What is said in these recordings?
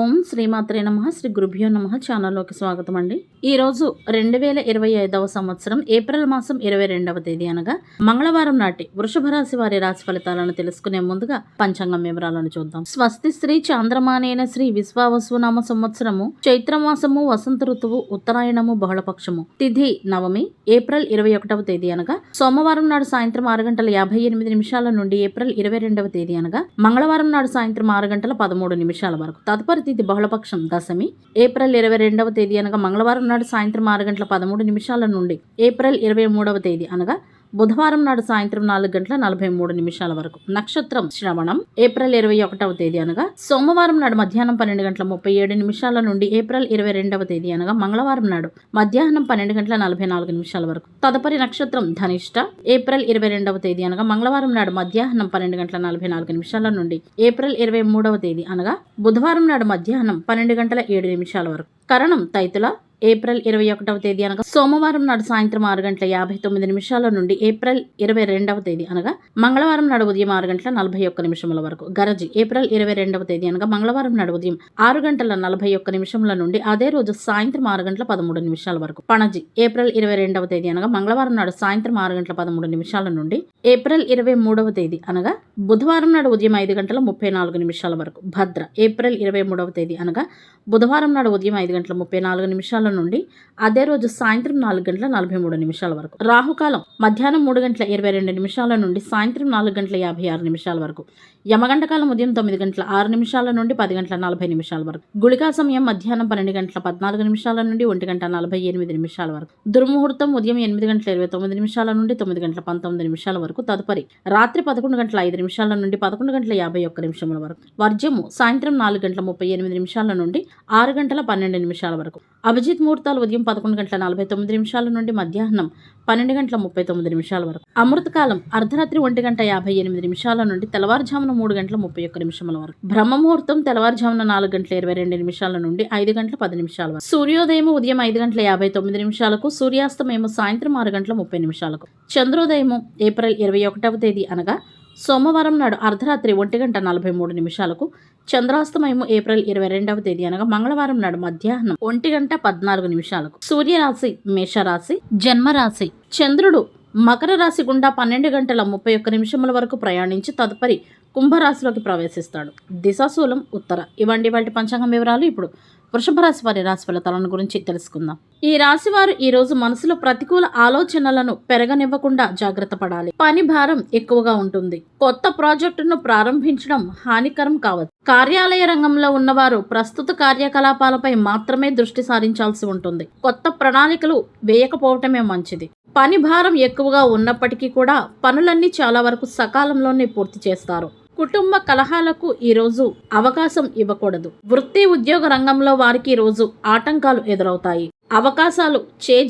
ఓం శ్రీమాత్రే నమః. శ్రీ గురుభ్యో నమః. ఛానల్లోకి స్వాగతం అండి. ఈరోజు 2025వ సంవత్సరం ఏప్రిల్ మాసం 22వ తేదీ అనగా మంగళవారం నాటి వృషభ రాశి వారి రాశి ఫలితాలను తెలుసుకునే ముందుగా పంచాంగం వివరాలను చూద్దాం. స్వస్తి శ్రీ చాంద్రమానేన శ్రీ విశ్వావసు నామ సంవత్సరము చైత్రమాసము వసంత ఋతువు ఉత్తరాయణము బహుళపక్షము తిథి నవమి ఏప్రిల్ 21వ తేదీ అనగా సోమవారం నాడు సాయంత్రం 6:58 నుండి ఏప్రిల్ 22వ తేదీ అనగా మంగళవారం నాడు సాయంత్రం 6:13 వరకు. తదుపరి తిథి బహుళపక్షం దశమి ఏప్రిల్ 22వ తేదీ అనగా మంగళవారం నాడు సాయంత్రం 6:13 నుండి ఏప్రిల్ 23వ తేదీ అనగా బుధవారం నాడు సాయంత్రం 4:43 వరకు. నక్షత్రం శ్రవణం ఏప్రిల్ 21వ తేదీ అనగా సోమవారం నాడు మధ్యాహ్నం 12:37 నుండి ఏప్రిల్ 22వ తేదీ అనగా మంగళవారం నాడు మధ్యాహ్నం 12:44 వరకు. తదుపరి నక్షత్రం ధనిష్ట ఏప్రిల్ 22వ తేదీ అనగా మంగళవారం నాడు మధ్యాహ్నం 12:44 నుండి ఏప్రిల్ 23వ తేదీ అనగా బుధవారం నాడు మధ్యాహ్నం 12:07 వరకు. కరణం తైతుల ఏప్రిల్ 21వ తేదీ అనగా సోమవారం నాడు సాయంత్రం 6:59 నుండి ఏప్రిల్ 22వ తేదీ అనగా మంగళవారం నాడు ఉదయం 6:41 వరకు. గరజి ఏప్రిల్ 22వ తేదీ అనగా మంగళవారం నాడు ఉదయం 6:41 నుండి అదే రోజు సాయంత్రం 6:13 వరకు. పణజి ఏప్రిల్ 22వ తేదీ అనగా మంగళవారం నాడు సాయంత్రం 6:13 నుండి ఏప్రిల్ 23వ తేదీ అనగా బుధవారం నాడు ఉదయం 5:34 వరకు. భద్ర ఏప్రిల్ 23వ తేదీ అనగా బుధవారం నాడు ఉదయం 5:34 నుండి అదే రోజు సాయంత్రం 4:43 వరకు. రాహుకాలం మధ్యాహ్నం 3:22 నుండి సాయంత్రం 4:56 వరకు. యమగంటకాలం ఉదయం 9:06 నుండి 10:40 వరకు. గుళికా సమయం మధ్యాహ్నం 12:14 నుండి 1:48 వరకు. దుర్ముహూర్తం ఉదయం 8:29 నుండి 9:19 వరకు. తదుపరి రాత్రి 11:05 నుండి 11:51 వరకు. వర్జ్యము సాయంత్రం 4:38 నుండి 6:12 వరకు. అభిజిత్ ముహూర్తాలు ఉదయం 11:49 నుండి మధ్యాహ్నం 12:39 వరకు. అమృతకాలం అర్ధరాత్రి 1:58 నుండి తెల్లవారుజామున 3:31 వరకు. బ్రహ్మ ముహూర్తం తెల్లవారుజామున 4:22 నుండి 5:10 వరకు. సూర్యోదయం ఉదయం 5:59 సూర్యాస్తమయం సాయంత్రం 6:30 చంద్రోదయము ఏప్రిల్ 21వ తేదీ అనగా సోమవారం నాడు అర్ధరాత్రి 1:43 చంద్రాస్తమయము ఏప్రిల్ 22వ తేదీ అనగా మంగళవారం నాడు మధ్యాహ్నం 1:14 సూర్యరాశి మేషరాశి జన్మరాశి చంద్రుడు మకర రాశి గుండా 12:31 వరకు ప్రయాణించి తదుపరి కుంభరాశిలోకి ప్రవేశిస్తాడు. దిశాశూలం ఉత్తర. ఇవ్వండి వాటి పంచాంగం వివరాలు. ఇప్పుడు వృషభ రాశి వారి రాశి ఫలితాలను గురించి తెలుసుకుందాం. ఈ రాశి వారు ఈ రోజు మనసులో ప్రతికూల ఆలోచనలను పెరగనివ్వకుండా జాగ్రత్త పడాలి. పని భారం ఎక్కువగా ఉంటుంది. కొత్త ప్రాజెక్టును ప్రారంభించడం హానికరం కావచ్చు. కార్యాలయ రంగంలో ఉన్నవారు ప్రస్తుత కార్యకలాపాలపై మాత్రమే దృష్టి సారించాల్సి ఉంటుంది. కొత్త ప్రణాళికలు వేయకపోవటమే మంచిది. పని భారం ఎక్కువగా ఉన్నప్పటికీ కూడా పనులన్నీ చాలా వరకు సకాలంలోనే పూర్తి చేస్తారు. కుటుంబ కలహాలకు ఈరోజు అవకాశం ఇవ్వకూడదు. వృత్తి ఉద్యోగ రంగంలో వారికి ఈరోజు ఆటంకాలు ఎదురవుతాయి. అవకాశాలు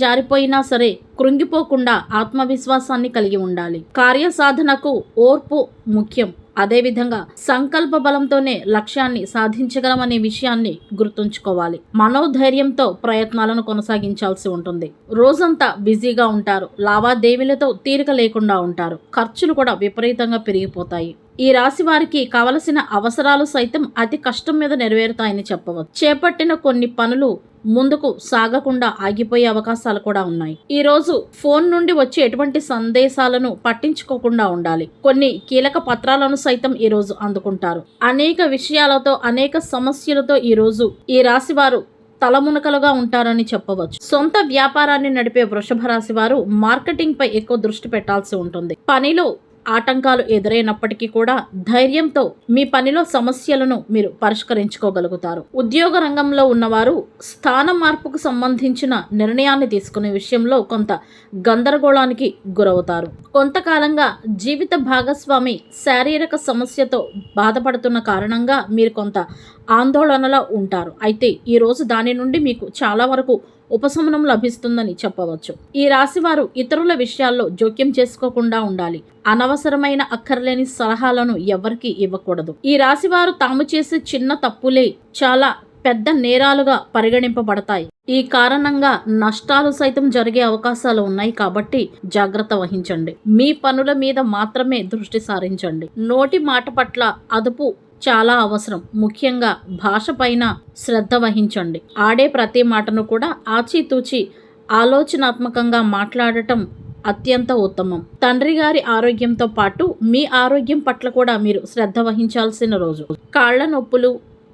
జారిపోయినా సరే కృంగిపోకుండా ఆత్మవిశ్వాసాన్ని కలిగి ఉండాలి. కార్యసాధనకు ఓర్పు ముఖ్యం. అదేవిధంగా సంకల్ప బలంతోనే లక్ష్యాన్ని సాధించగలమనే విషయాన్ని గుర్తుంచుకోవాలి. మనోధైర్యంతో ప్రయత్నాలను కొనసాగించాల్సి ఉంటుంది. రోజంతా బిజీగా ఉంటారు. లావాదేవీలతో తీరిక లేకుండా ఉంటారు. ఖర్చులు కూడా విపరీతంగా పెరిగిపోతాయి. ఈ రాశి వారికి కావలసిన అవసరాలు సైతం అతి కష్టం మీద నెరవేరుతాయని చెప్పవచ్చు. చేపట్టిన కొన్ని పనులు ముందుకు సాగకుండా ఆగిపోయే అవకాశాలు కూడా ఉన్నాయి. ఈ రోజు ఫోన్ నుండి వచ్చే ఎటువంటి సందేశాలను పట్టించుకోకుండా ఉండాలి. కొన్ని కీలక పత్రాలను సైతం ఈ రోజు అందుకుంటారు. అనేక విషయాలతో అనేక సమస్యలతో ఈ రోజు ఈ రాశి వారు తలమునకలుగా ఉంటారని చెప్పవచ్చు. సొంత వ్యాపారాన్ని నడిపే వృషభ రాశి వారు మార్కెటింగ్ పై ఎక్కువ దృష్టి పెట్టాల్సి ఉంటుంది. పనిలో ఆటంకాలు ఎదురైనప్పటికీ కూడా ధైర్యంతో మీ పనిలో సమస్యలను మీరు పరిష్కరించుకోగలుగుతారు. ఉద్యోగ రంగంలో ఉన్నవారు స్థాన మార్పుకు సంబంధించిన నిర్ణయాన్ని తీసుకునే విషయంలో కొంత గందరగోళానికి గురవుతారు. కొంతకాలంగా జీవిత భాగస్వామి శారీరక సమస్యతో బాధపడుతున్న కారణంగా మీరు కొంత ఆందోళనలో ఉంటారు. అయితే ఈ రోజు దాని నుండి మీకు చాలా వరకు ఉపశమనం లభిస్తుందని చెప్పవచ్చు. ఈ రాశి వారు ఇతరుల విషయాల్లో జోక్యం చేసుకోకుండా ఉండాలి. అనవసరమైన అక్కర్లేని సలహాలను ఎవరికీ ఇవ్వకూడదు. ఈ రాశి వారు తాము చేసే చిన్న తప్పులే చాలా పెద్ద నేరాలుగా పరిగణింపబడతాయి. ఈ కారణంగా నష్టాలు సైతం జరిగే అవకాశాలు ఉన్నాయి కాబట్టి జాగ్రత్త వహించండి. మీ పనుల మీద మాత్రమే దృష్టి సారించండి. నోటి మాట పట్ల అదుపు చాలా అవసరం. ముఖ్యంగా భాష పైన శ్రద్ధ వహించండి. ఆడే ప్రతి మాటను కూడా ఆచితూచి ఆలోచనాత్మకంగా మాట్లాడటం అత్యంత ఉత్తమం. తండ్రి గారి ఆరోగ్యంతో పాటు మీ ఆరోగ్యం పట్ల కూడా మీరు శ్రద్ధ వహించాల్సిన రోజు. కాళ్ల నొప్పులు,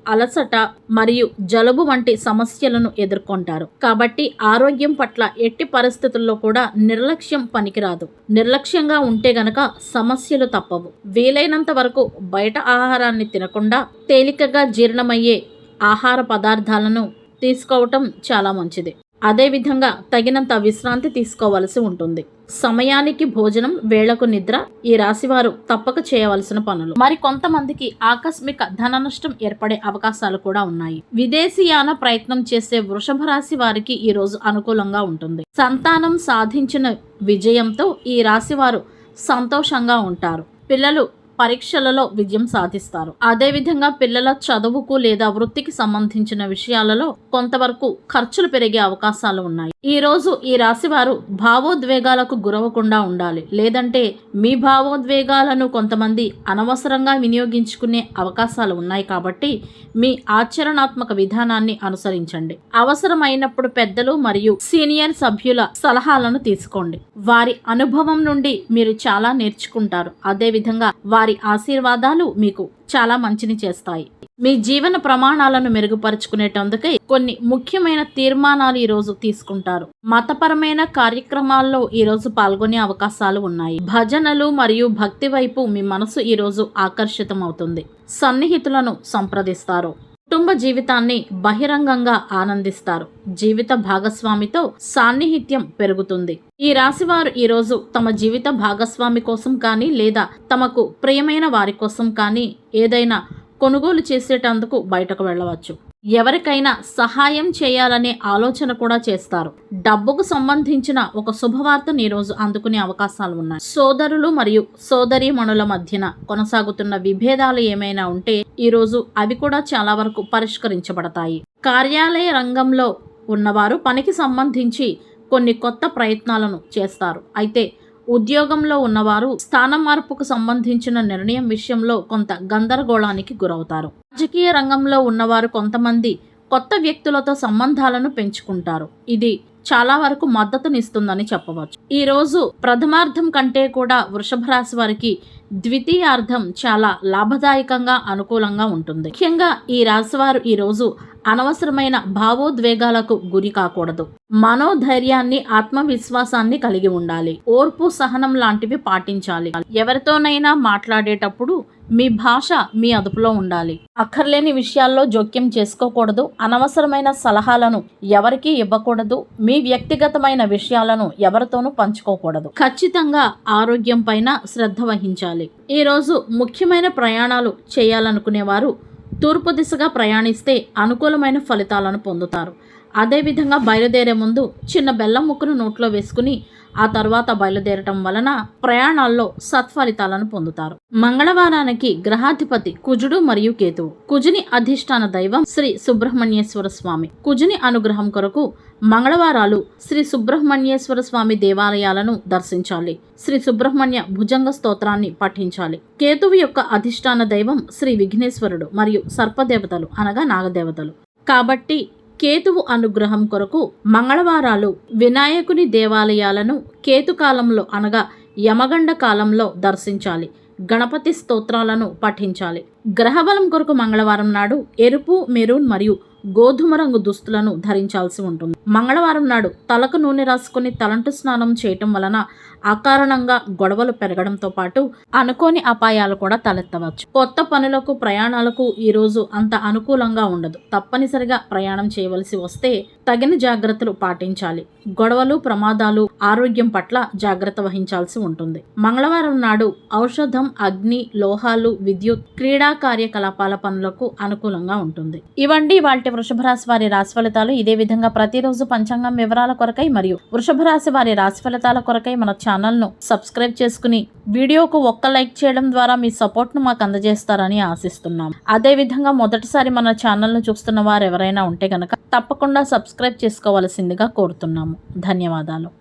అలసట మరియు జలుబు వంటి సమస్యలను ఎదుర్కొంటారు. కాబట్టి ఆరోగ్యం పట్ల ఎట్టి పరిస్థితుల్లో కూడా నిర్లక్ష్యం పనికిరాదు. నిర్లక్ష్యంగా ఉంటే గనక సమస్యలు తప్పవు. వీలైనంత వరకు బయట ఆహారాన్ని తినకుండా తేలికగా జీర్ణమయ్యే ఆహార పదార్థాలను తీసుకోవటం చాలా మంచిది. అదేవిధంగా తగినంత విశ్రాంతి తీసుకోవలసి ఉంటుంది. సమయానికి భోజనం, వేళకు నిద్ర ఈ రాశివారు తప్పక చేయవలసిన పనులు. మరి కొంతమందికి ఆకస్మిక ధన నష్టం ఏర్పడే అవకాశాలు కూడా ఉన్నాయి. విదేశీయాన ప్రయత్నం చేసే వృషభ రాశి వారికి ఈ రోజు అనుకూలంగా ఉంటుంది. సంతానం సాధించిన విజయంతో ఈ రాశివారు సంతోషంగా ఉంటారు. పిల్లలు పరీక్షలలో విజయం సాధిస్తారు. అదేవిధంగా పిల్లల చదువుకు లేదా వృత్తికి సంబంధించిన విషయాలలో కొంతవరకు ఖర్చులు పెరిగే అవకాశాలు ఉన్నాయి. ఈ రోజు ఈ రాశివారు భావోద్వేగాలకు గురవకుండా ఉండాలి. లేదంటే మీ భావోద్వేగాలను కొంతమంది అనవసరంగా వినియోగించుకునే అవకాశాలు ఉన్నాయి. కాబట్టి మీ ఆచరణాత్మక విధానాన్ని అనుసరించండి. అవసరమైనప్పుడు పెద్దలు మరియు సీనియర్ సభ్యుల సలహాలను తీసుకోండి. వారి అనుభవం నుండి మీరు చాలా నేర్చుకుంటారు. అదేవిధంగా వారి ఆశీర్వాదాలు మీకు చాలా మంచిని చేస్తాయి. మీ జీవన ప్రమాణాలను మెరుగుపరుచుకునేటందుకై కొన్ని ముఖ్యమైన తీర్మానాలు ఈరోజు తీసుకుంటారు. మతపరమైన కార్యక్రమాల్లో ఈరోజు పాల్గొనే అవకాశాలు ఉన్నాయి. భజనలు మరియు భక్తి వైపు మీ మనసు ఈరోజు ఆకర్షితమవుతుంది. సన్నిహితులను సంప్రదిస్తారు. కుటుంబ జీవితాన్ని బహిరంగంగా ఆనందిస్తారు. జీవిత భాగస్వామితో సాన్నిహిత్యం పెరుగుతుంది. ఈ రాశివారు ఈరోజు తమ జీవిత భాగస్వామి కోసం కానీ లేదా తమకు ప్రియమైన వారి కోసం కానీ ఏదైనా కొనుగోలు చేసేటందుకు బయటకు వెళ్ళవచ్చు. ఎవరికైనా సహాయం చేయాలనే ఆలోచన కూడా చేస్తారు. డబ్బుకు సంబంధించిన ఒక శుభవార్తను ఈరోజు అందుకునే అవకాశాలు ఉన్నాయి. సోదరులు మరియు సోదరీమణుల మధ్యన కొనసాగుతున్న విభేదాలు ఏమైనా ఉంటే ఈరోజు అవి కూడా చాలా వరకు పరిష్కరించబడతాయి. కార్యాలయ రంగంలో ఉన్నవారు పనికి సంబంధించి కొన్ని కొత్త ప్రయత్నాలను చేస్తారు. అయితే ఉద్యోగంలో ఉన్నవారు స్థానం మార్పుకు సంబంధించిన నిర్ణయం విషయంలో కొంత గందరగోళానికి గురవుతారు. రాజకీయ రంగంలో ఉన్నవారు కొంతమంది కొత్త వ్యక్తులతో సంబంధాలను పెంచుకుంటారు. ఇది చాలా వరకు మద్దతునిస్తుందని చెప్పవచ్చు. ఈ రోజు ప్రథమార్థం కంటే కూడా వృషభ రాశి వారికి ద్వితీయార్థం చాలా లాభదాయకంగా అనుకూలంగా ఉంటుంది. ముఖ్యంగా ఈ రాశివారు ఈ రోజు అనవసరమైన భావోద్వేగాలకు గురి కాకూడదు. మనోధైర్యాన్ని, ఆత్మవిశ్వాసాన్ని కలిగి ఉండాలి. ఓర్పు, సహనం లాంటివి పాటించాలి. ఎవరితోనైనా మాట్లాడేటప్పుడు మీ భాష మీ అదుపులో ఉండాలి. అక్కర్లేని విషయాల్లో జోక్యం చేసుకోకూడదు. అనవసరమైన సలహాలను ఎవరికీ ఇవ్వకూడదు. మీ వ్యక్తిగతమైన విషయాలను ఎవరితోనూ పంచుకోకూడదు. ఖచ్చితంగా ఆరోగ్యం పైన శ్రద్ధ వహించాలి. ఈరోజు ముఖ్యమైన ప్రయాణాలు చేయాలనుకునేవారు తూర్పు దిశగా ప్రయాణిస్తే అనుకూలమైన ఫలితాలను పొందుతారు. అదేవిధంగా బయలుదేరే ముందు చిన్న బెల్లం ముక్కను నోట్లో వేసుకుని ఆ తర్వాత బయలుదేరటం వలన ప్రయాణాల్లో సత్ఫలితాలను పొందుతారు. మంగళవారానికి గ్రహాధిపతి కుజుడు మరియు కేతువు. కుజుని అధిష్టాన దైవం శ్రీ సుబ్రహ్మణ్యేశ్వర స్వామి. కుజుని అనుగ్రహం కొరకు మంగళవారాలు శ్రీ సుబ్రహ్మణ్యేశ్వర స్వామి దేవాలయాలను దర్శించాలి. శ్రీ సుబ్రహ్మణ్య భుజంగ స్తోత్రాన్ని పఠించాలి. కేతువు యొక్క అధిష్టాన దైవం శ్రీ విఘ్నేశ్వరుడు మరియు సర్పదేవతలు అనగా నాగదేవతలు. కాబట్టి కేతువు అనుగ్రహం కొరకు మంగళవారాలు వినాయకుని దేవాలయాలను కేతుకాలంలో అనగా యమగండ కాలంలో దర్శించాలి. గణపతి స్తోత్రాలను పఠించాలి. గ్రహబలం కొరకు మంగళవారం నాడు ఎరుపు, మెరూన్ మరియు గోధుమ రంగు దుస్తులను ధరించాల్సి ఉంటుంది. మంగళవారం నాడు తలకు నూనె రాసుకుని తలంటు స్నానం చేయటం వలన అకారణంగా గొడవలు పెరగడంతో పాటు అనుకోని అపాయాలు కూడా తలెత్తవచ్చు. కొత్త పనులకు, ప్రయాణాలకు ఈరోజు అంత అనుకూలంగా ఉండదు. తప్పనిసరిగా ప్రయాణం చేయవలసి వస్తే తగిన జాగ్రత్తలు పాటించాలి. గొడవలు, ప్రమాదాలు, ఆరోగ్యం పట్ల జాగ్రత్త వహించాల్సి ఉంటుంది. మంగళవారం నాడు ఔషధం, అగ్ని, లోహాలు, విద్యుత్, క్రీడా కార్యకలాపాల పనులకు అనుకూలంగా ఉంటుంది. ఇవండి వాటి వృషభ రాశి వారి రాశి ఫలితాలు. ఇదే విధంగా ప్రతిరోజు పంచాంగం వివరాల కొరకై మరియు వృషభ రాశి వారి రాశి ఫలితాల కొరకై మన ఛానల్ను సబ్స్క్రైబ్ చేసుకుని వీడియోకు ఒక్క లైక్ చేయడం ద్వారా మీ సపోర్ట్ను మాకు అందజేస్తారని ఆశిస్తున్నాం. అదేవిధంగా మొదటిసారి మన ఛానల్ను చూస్తున్న వారు ఎవరైనా ఉంటే కనుక తప్పకుండా సబ్స్క్రైబ్ చేసుకోవాల్సిందిగా కోరుతున్నాము. ధన్యవాదాలు.